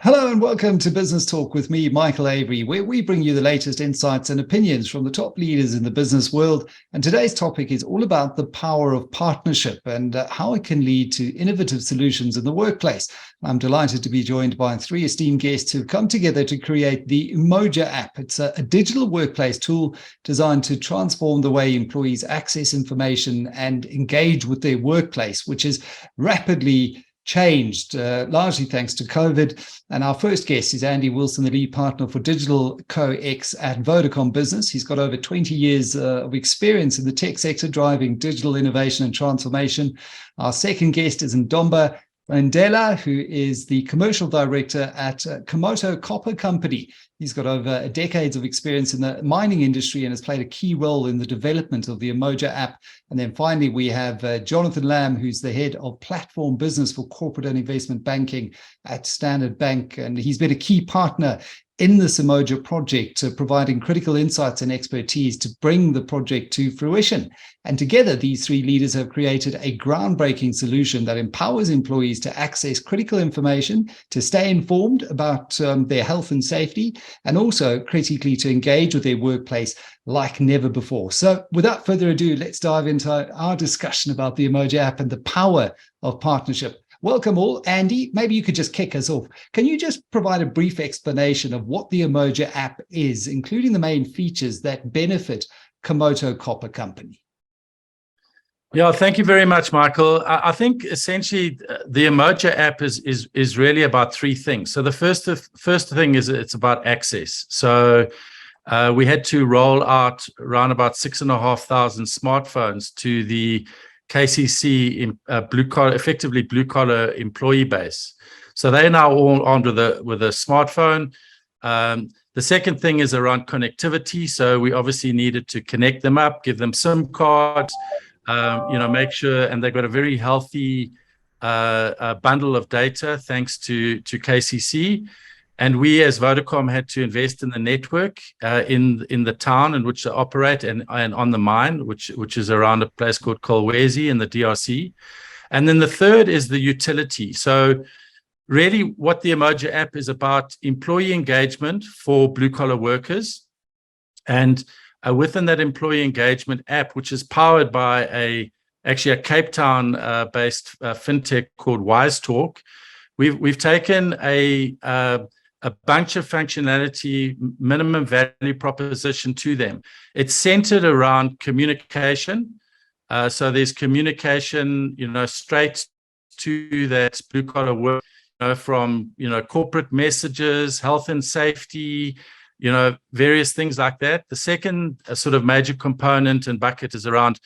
Hello and welcome to Business Talk with me, Michael Avery, where we bring you the latest insights and opinions from the top leaders in the business world. And today's topic is all about the power of partnership and how it can lead to innovative solutions in the workplace. I'm delighted to be joined by three esteemed guests who've come together to create the Umoja app. It's a digital workplace tool designed to transform the way employees access information and engage with their workplace, which is rapidly changed, largely thanks to COVID. And our first guest is Andy Wilson, the lead partner for Digital Co-X at Vodacom Business. He's got over 20 years of experience in the tech sector, driving digital innovation and transformation. Our second guest is Ndomba Tshiendela, who is the commercial director at Kamoto Copper Company. He's got over decades of experience in the mining industry and has played a key role in the development of the Umoja app. And then finally, we have Jonathan Lamb, who's the head of platform business for corporate and investment banking at Standard Bank. And he's been a key partner in this Umoja project, providing critical insights and expertise to bring the project to fruition. And together, these three leaders have created a groundbreaking solution that empowers employees to access critical information, to stay informed about their health and safety, and also critically to engage with their workplace like never before. So without further ado, let's dive into our discussion about the Umoja app and the power of partnership. Welcome all. Andy, maybe you could just kick us off. Can you just provide a brief explanation of what the Umoja app is, including the main features that benefit Kamoto Copper Company? Yeah, thank you very much, Michael. I think essentially the Umoja app is really about three things. So the first thing is it's about access. So we had to roll out around about 6,500 smartphones to the KCC effectively blue collar employee base. So they're now all armed with a smartphone. The second thing is around connectivity. So we obviously needed to connect them up, give them SIM cards, make sure, and they've got a very healthy bundle of data thanks to KCC. And we as Vodacom had to invest in the network in the town in which they operate and on the mine, which is around a place called Kolwezi in the DRC. And then the third is the utility. So really what the Umoja app is about, employee engagement for blue-collar workers. And within that employee engagement app, which is powered by actually a Cape Town based fintech called WyzeTalk, we've taken a bunch of functionality, minimum value proposition to them. It's centered around communication. So there's communication, straight to that blue collar work, from, corporate messages, health and safety, various things like that. The second sort of major component and bucket is around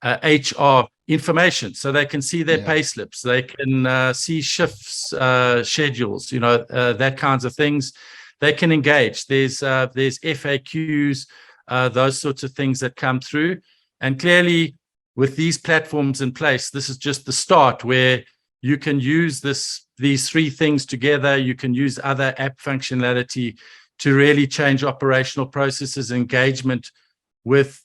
HR information, so they can see their pay slips, they can see shifts, schedules, that kinds of things. They can engage. There's FAQs, those sorts of things that come through. And clearly, with these platforms in place, this is just the start where you can use these three things together. You can use other app functionality to really change operational processes, engagement with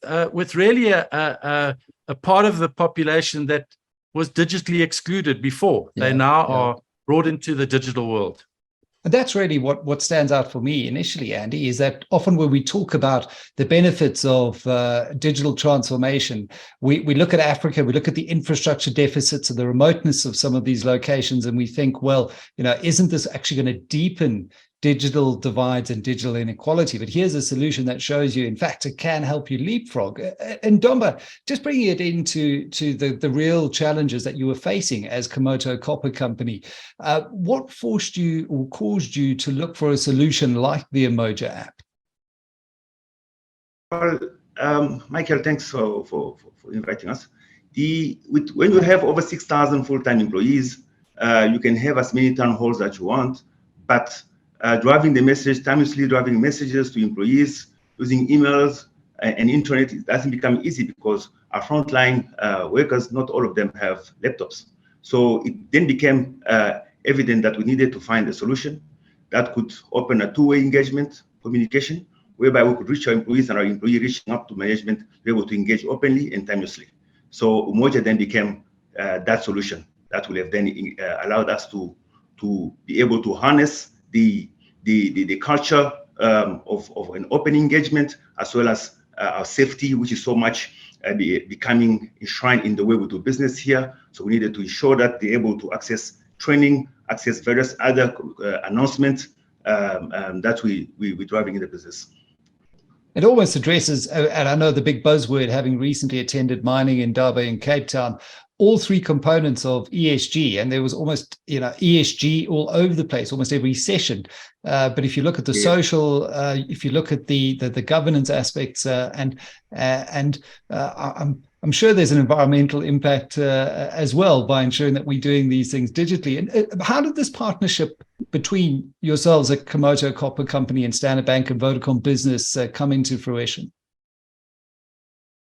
really a part of the population that was digitally excluded before. They now are brought into the digital world. And that's really what stands out for me initially, Andy, is that often when we talk about the benefits of digital transformation, we look at Africa, we look at the infrastructure deficits and the remoteness of some of these locations, and we think, well, isn't this actually going to deepen digital divides and digital inequality? But here's a solution that shows you, in fact, it can help you leapfrog. And Ndomba, just bringing it into the real challenges that you were facing as Kamoto Copper Company, what forced you or caused you to look for a solution like the Umoja app? Well, Michael, thanks for inviting us. When you have over 6,000 full-time employees, you can have as many town halls that you want, but timelessly driving messages to employees, using emails and internet, it doesn't become easy because our frontline workers, not all of them have laptops. So it then became evident that we needed to find a solution that could open a two-way engagement communication, whereby we could reach our employees and our employees reaching up to management, be able to engage openly and timelessly. So Umoja then became that solution that will have then allowed us to be able to harness the culture of an open engagement, as well as our safety, which is so much becoming enshrined in the way we do business here. So we needed to ensure that they're able to access training, access various other announcements that we're driving in the business. It almost addresses, and I know the big buzzword, having recently attended mining in Ndomba in Cape Town, all three components of ESG, and there was almost ESG all over the place, almost every session. But if you look at the social, if you look at the governance aspects, and I'm sure there's an environmental impact as well by ensuring that we're doing these things digitally. And how did this partnership between yourselves at Kamoto Copper Company and Standard Bank and Vodacom Business come into fruition?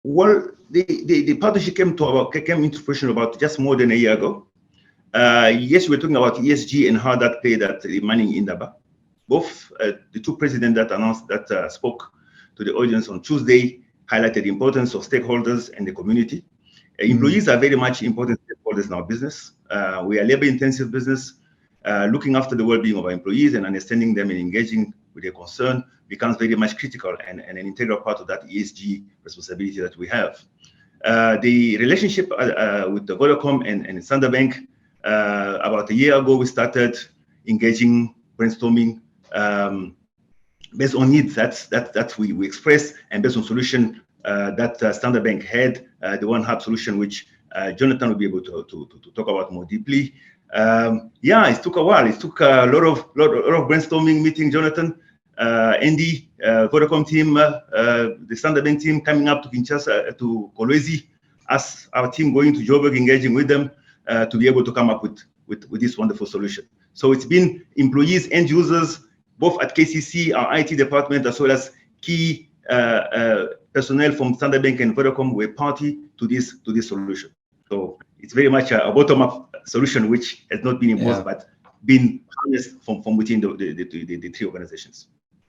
Well, the partnership came into fruition about just more than a year ago. Yes, we're talking about ESG and how that played at the mining in Ndomba. Both the two presidents that spoke to the audience on Tuesday highlighted the importance of stakeholders and the community. Employees are very much important stakeholders in our business. We are a labor-intensive business. Looking after the well-being of our employees and understanding them and engaging with their concern becomes very much critical and an integral part of that ESG responsibility that we have. The relationship with the Vodacom and Standard Bank, about a year ago, we started engaging, brainstorming based on needs that we expressed and based on solution that Standard Bank had, the OneHub solution, which Jonathan will be able to talk about more deeply. It took a while. It took a lot of brainstorming, meeting Jonathan, Andy, Vodacom team, the Standard Bank team coming up to Kinshasa, to Kolwezi, us, our team going to Joburg, engaging with them to be able to come up with this wonderful solution. So it's been employees, end users, both at KCC, our IT department, as well as key personnel from Standard Bank and Vodacom were party to this solution. So it's very much a bottom-up solution, which has not been imposed, but been harnessed from within the three organizations.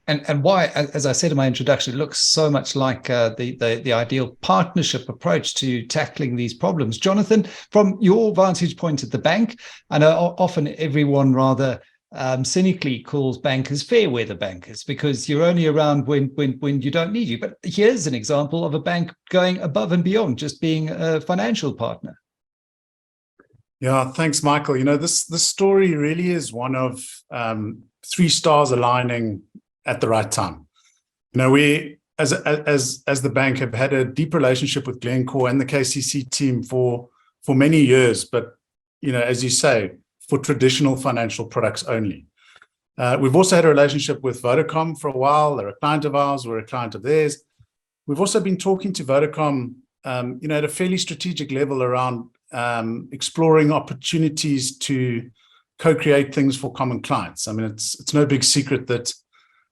And why, as I said in my introduction, it looks so much like the ideal partnership approach to tackling these problems. Jonathan, from your vantage point at the bank, I know often everyone rather cynically calls bankers fair weather bankers because you're only around when you don't need you. But here's an example of a bank going above and beyond just being a financial partner. Yeah, thanks, Michael. You know, this story really is one of three stars aligning at the right time. You know, we as the bank have had a deep relationship with Glencore and the KCC team for many years, but you know, as you say, for traditional financial products only. We've also had a relationship with Vodacom for a while. They're a client of ours, we're a client of theirs. We've also been talking to Vodacom, you know, at a fairly strategic level around exploring opportunities to co-create things for common clients. I mean, it's no big secret that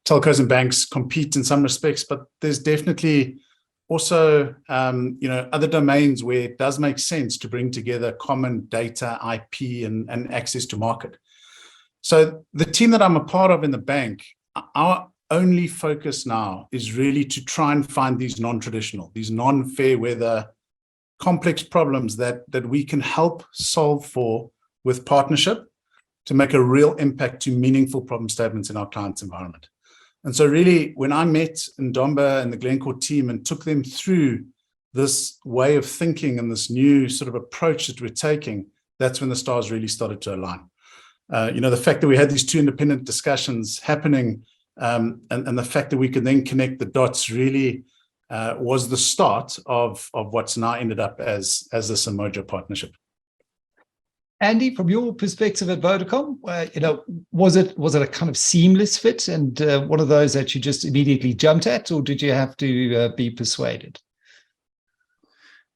telcos and banks compete in some respects, but there's definitely also, you know, other domains where it does make sense to bring together common data, IP, and access to market. So the team that I'm a part of in the bank, our only focus now is really to try and find these non-traditional, these non-fair weather, complex problems that we can help solve for with partnership to make a real impact to meaningful problem statements in our client's environment. And so really, when I met Ndomba and the Glencore team and took them through this way of thinking and this new sort of approach that we're taking, that's when the stars really started to align. You know, the fact that we had these two independent discussions happening and the fact that we could then connect the dots really was the start of what's now ended up as this Umoja partnership. Andy, from your perspective at Vodacom, you know, was it a kind of seamless fit and one of those that you just immediately jumped at, or did you have to be persuaded?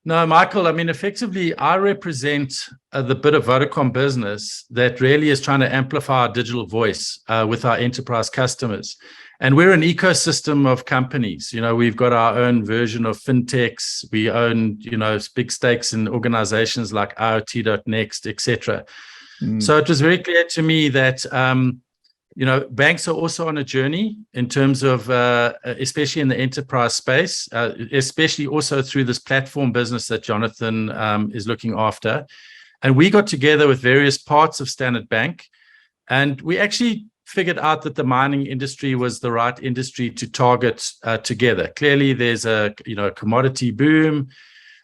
No, Michael, I mean, effectively, I represent the bit of Vodacom Business that really is trying to amplify our digital voice with our enterprise customers. And we're an ecosystem of companies. You know, we've got our own version of fintechs. We own, you know, big stakes in organizations like IoT.next, etc. So it was very clear to me that, you know, banks are also on a journey in terms of, especially in the enterprise space, especially also through this platform business that Jonathan is looking after. And we got together with various parts of Standard Bank, and we actually figured out that the mining industry was the right industry to target together. Clearly, there's a commodity boom,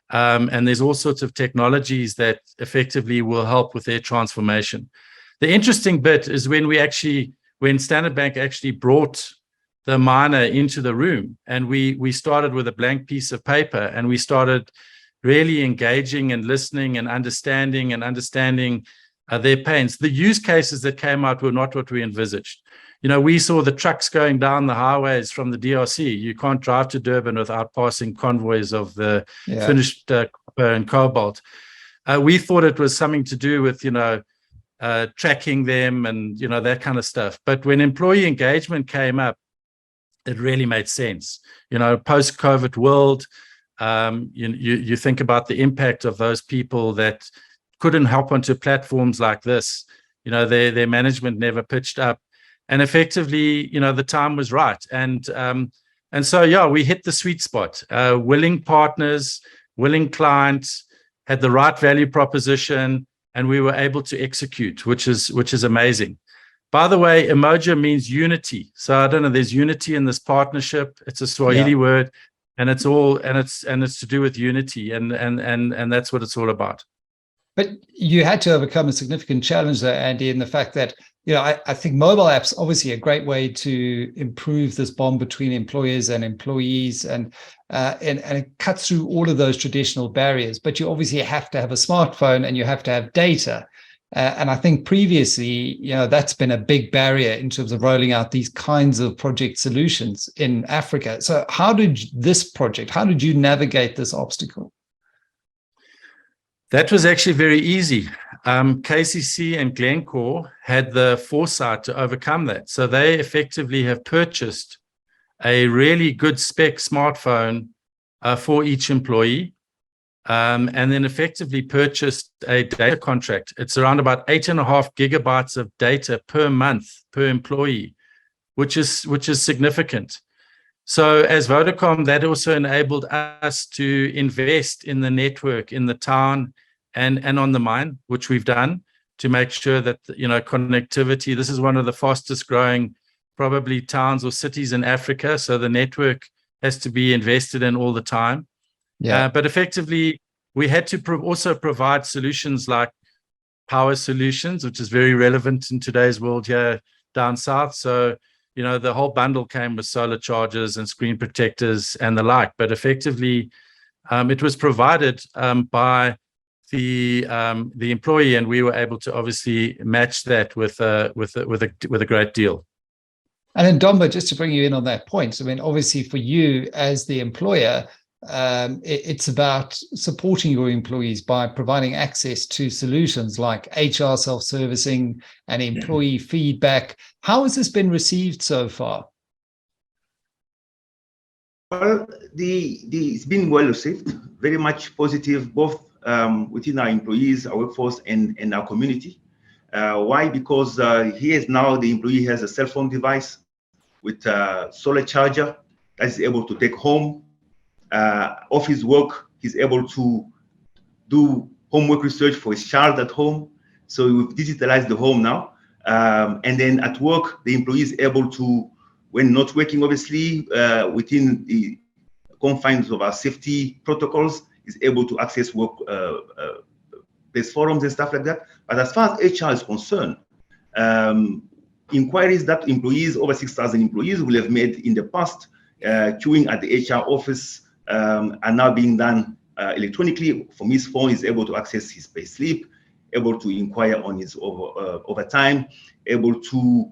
and there's all sorts of technologies that effectively will help with their transformation. The interesting bit is when Standard Bank actually brought the miner into the room, and we started with a blank piece of paper, and we started really engaging and listening and understanding their pains. The use cases that came out were not what we envisaged. We saw the trucks going down the highways from the DRC. You can't drive to Durban without passing convoys of the finished copper and cobalt. We thought it was something to do with, tracking them and, that kind of stuff. But when employee engagement came up, it really made sense. Post-COVID world, you think about the impact of those people that couldn't hop onto platforms like this. Their management never pitched up, and effectively, the time was right. And so we hit the sweet spot. Willing partners, willing clients, had the right value proposition, and we were able to execute, which is amazing. By the way, Umoja means unity. So I don't know. There's unity in this partnership. It's a Swahili word, and it's to do with unity, and that's what it's all about. But you had to overcome a significant challenge there, Andy, in the fact that, I think mobile apps obviously a great way to improve this bond between employers and employees, and it cuts through all of those traditional barriers. But you obviously have to have a smartphone and you have to have data. And I think previously, that's been a big barrier in terms of rolling out these kinds of project solutions in Africa. So how did you navigate this obstacle? That was actually very easy. KCC and Glencore had the foresight to overcome that. So they effectively have purchased a really good spec smartphone for each employee, and then effectively purchased a data contract. It's around about 8.5 gigabytes of data per month per employee, which is significant. So as Vodacom, that also enabled us to invest in the network in the town and on the mine, which we've done to make sure that, connectivity. This is one of the fastest growing probably towns or cities in Africa. So the network has to be invested in all the time. But effectively, we had to also provide solutions like power solutions, which is very relevant in today's world here down south. So, the whole bundle came with solar chargers and screen protectors and the like. But effectively, it was provided by the employee, and we were able to obviously match that with a great deal. And then Ndomba, just to bring you in on that point, I mean, obviously for you as the employer, it's about supporting your employees by providing access to solutions like HR self-servicing and employee feedback. How has this been received so far? Well, it's been well received, very much positive, both within our employees, our workforce, and our community. Why? Because the employee has a cell phone device with a solar charger that is able to take home. Office work, he's able to do homework research for his child at home. So we've digitalized the home now. And then at work, the employee is able to, when not working, obviously, within the confines of our safety protocols, is able to access work-based forums and stuff like that. But as far as HR is concerned, inquiries that employees, over 6,000 employees, will have made in the past, queuing at the HR office, are now being done electronically. From his phone, he's able to access his pay slip, able to inquire on his overtime, able to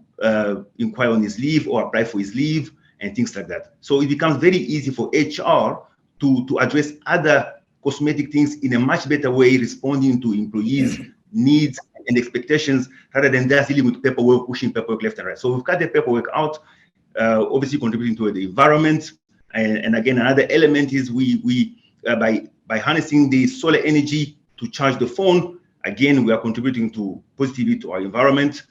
inquire on his leave or apply for his leave and things like that. So it becomes very easy for HR to address other cosmetic things in a much better way, responding to employees' needs and expectations rather than just dealing with paperwork, pushing paperwork left and right. So we've cut the paperwork out, obviously contributing to the environment. And again, another element is we by harnessing the solar energy to charge the phone, again, we are contributing positively to our environment,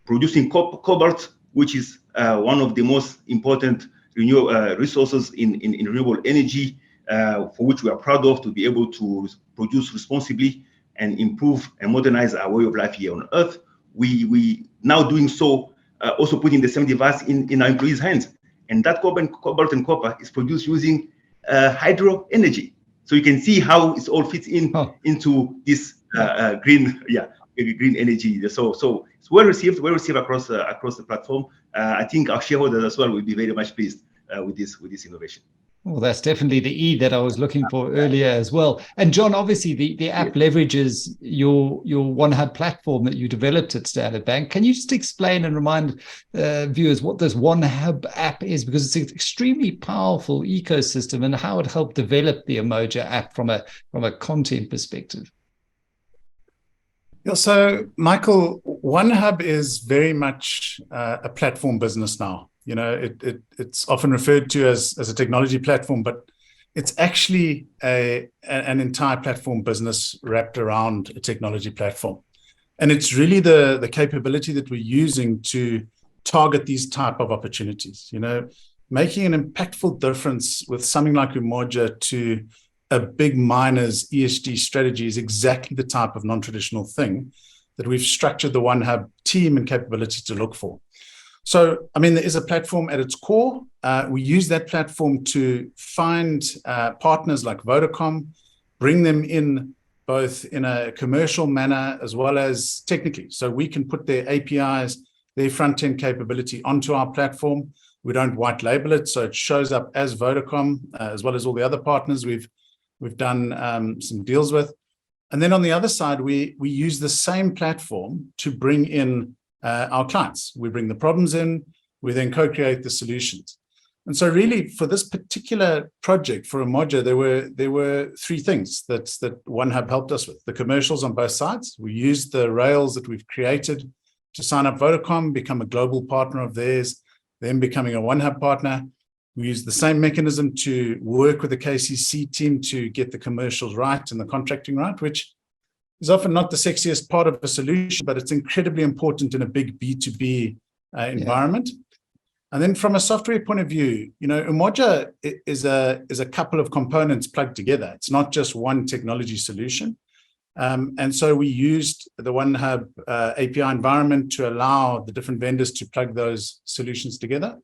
producing cobalt, which is one of the most important resources in renewable energy, for which we are proud of to be able to produce responsibly and improve and modernize our way of life here on Earth. We now doing so also putting the same device in our employees' hands. And that cobalt and copper is produced using hydro energy. So you can see how it all fits into this green energy. So it's well received across the platform. I think our shareholders as well will be very much pleased with this innovation. Well, that's definitely the E that I was looking for earlier as well. And John, obviously the app leverages your OneHub platform that you developed at Standard Bank. Can you just explain and remind viewers what this OneHub app is? Because it's an extremely powerful ecosystem, and how it helped develop the Umoja app from a content perspective. Yeah, so Michael, OneHub is very much a platform business now. You know, it's often referred to as a technology platform, but it's actually an entire platform business wrapped around a technology platform. And it's really the capability that we're using to target these type of opportunities, you know, making an impactful difference with something like Umoja to a big miner's ESG strategy is exactly the type of non-traditional thing that we've structured the OneHub team and capability to look for. So, I mean, there is a platform at its core. We use that platform to find partners like Vodacom, bring them in both in a commercial manner as well as technically. So we can put their APIs, their front-end capability onto our platform. We don't white label it, so it shows up as Vodacom, as well as all the other partners we've done some deals with. And then on the other side, we use the same platform to bring in our clients. We bring the problems in, we then co-create the solutions. And so really for this particular project for Umoja, there were three things that OneHub helped us with. The commercials on both sides. We used the rails that we've created to sign up Vodacom, become a global partner of theirs, then becoming a OneHub partner. We used the same mechanism to work with the KCC team to get the commercials right and the contracting right, which is often not the sexiest part of a solution, but it's incredibly important in a big B2B environment. And then from a software point of view, you know, Umoja is a couple of components plugged together. It's not just one technology solution. And so we used the OneHub API environment to allow the different vendors to plug those solutions together.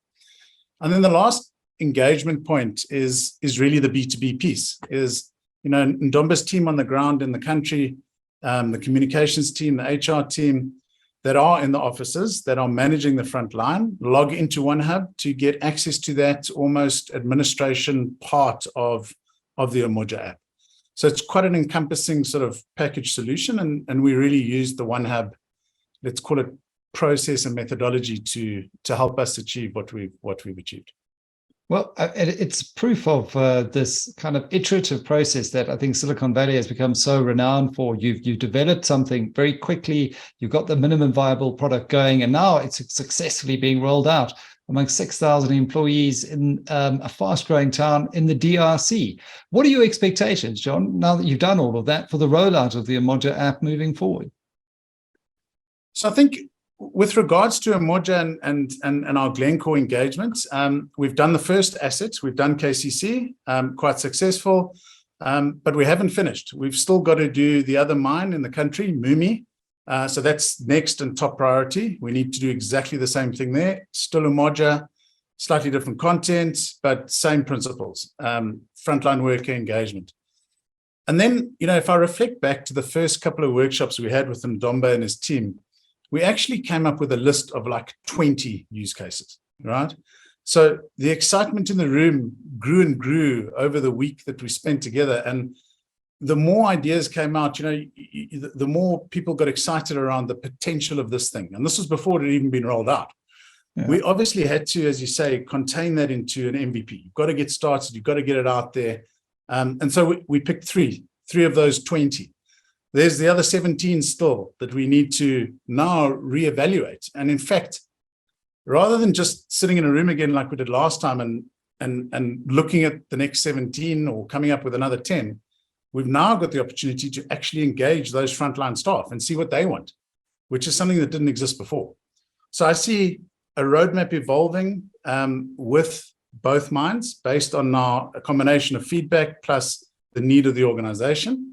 And then the last engagement point is really the B2B piece, is, you know, Ndomba's team on the ground in the country, the communications team, the HR team that are in the offices, that are managing the front line, log into OneHub to get access to that almost administration part of the Umoja app. So it's quite an encompassing sort of package solution, and we really use the OneHub, let's call it process and methodology to help us achieve what we've achieved. Well, it's proof of this kind of iterative process that I think Silicon Valley has become so renowned for. You've developed something very quickly, you've got the minimum viable product going, and now it's successfully being rolled out among 6,000 employees in a fast-growing town in the DRC. What are your expectations, John, now that you've done all of that, for the rollout of the Umoja app moving forward? So I think with regards to Umoja and our Glencore engagements, we've done the first assets. We've done KCC, quite successful, but we haven't finished. We've still got to do the other mine in the country, Mumi. So that's next and top priority. We need to do exactly the same thing there. Still Umoja, slightly different content, but same principles, frontline worker engagement. And then, you know, if I reflect back to the first couple of workshops we had with Ndomba and his team, we actually came up with a list of like 20 use cases, right? So the excitement in the room grew and grew over the week that we spent together. And the more ideas came out, you know, the more people got excited around the potential of this thing. And this was before it had even been rolled out. Yeah. We obviously had to, as you say, contain that into an MVP. You've got to get started. You've got to get it out there. And so we picked three of those 20. There's the other 17 still that we need to now reevaluate. And in fact, rather than just sitting in a room again like we did last time and looking at the next 17 or coming up with another 10, we've now got the opportunity to actually engage those frontline staff and see what they want, which is something that didn't exist before. So I see a roadmap evolving with both mines based on now a combination of feedback plus the need of the organization.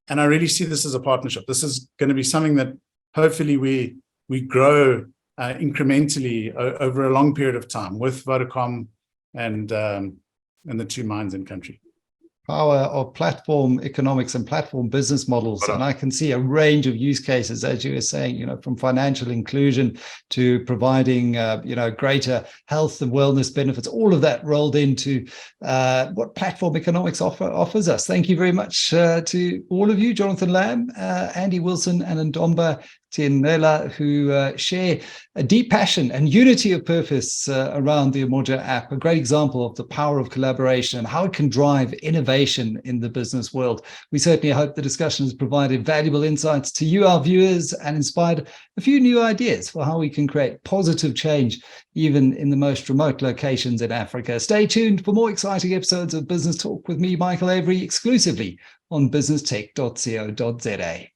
And I really see this as a partnership. This is going to be something that hopefully we grow incrementally over a long period of time with Vodacom and the 2 mines in country. Power of platform economics and platform business models. And I can see a range of use cases, as you were saying, from financial inclusion to providing, greater health and wellness benefits, all of that rolled into what platform economics offers us. Thank you very much to all of you, Jonathan Lamb, Andy Wilson, and Ndomba Tshiendela, who share a deep passion and unity of purpose around the Umoja app, a great example of the power of collaboration and how it can drive innovation in the business world. We certainly hope the discussion has provided valuable insights to you, our viewers, and inspired a few new ideas for how we can create positive change, even in the most remote locations in Africa. Stay tuned for more exciting episodes of Business Talk with me, Michael Avery, exclusively on businesstech.co.za.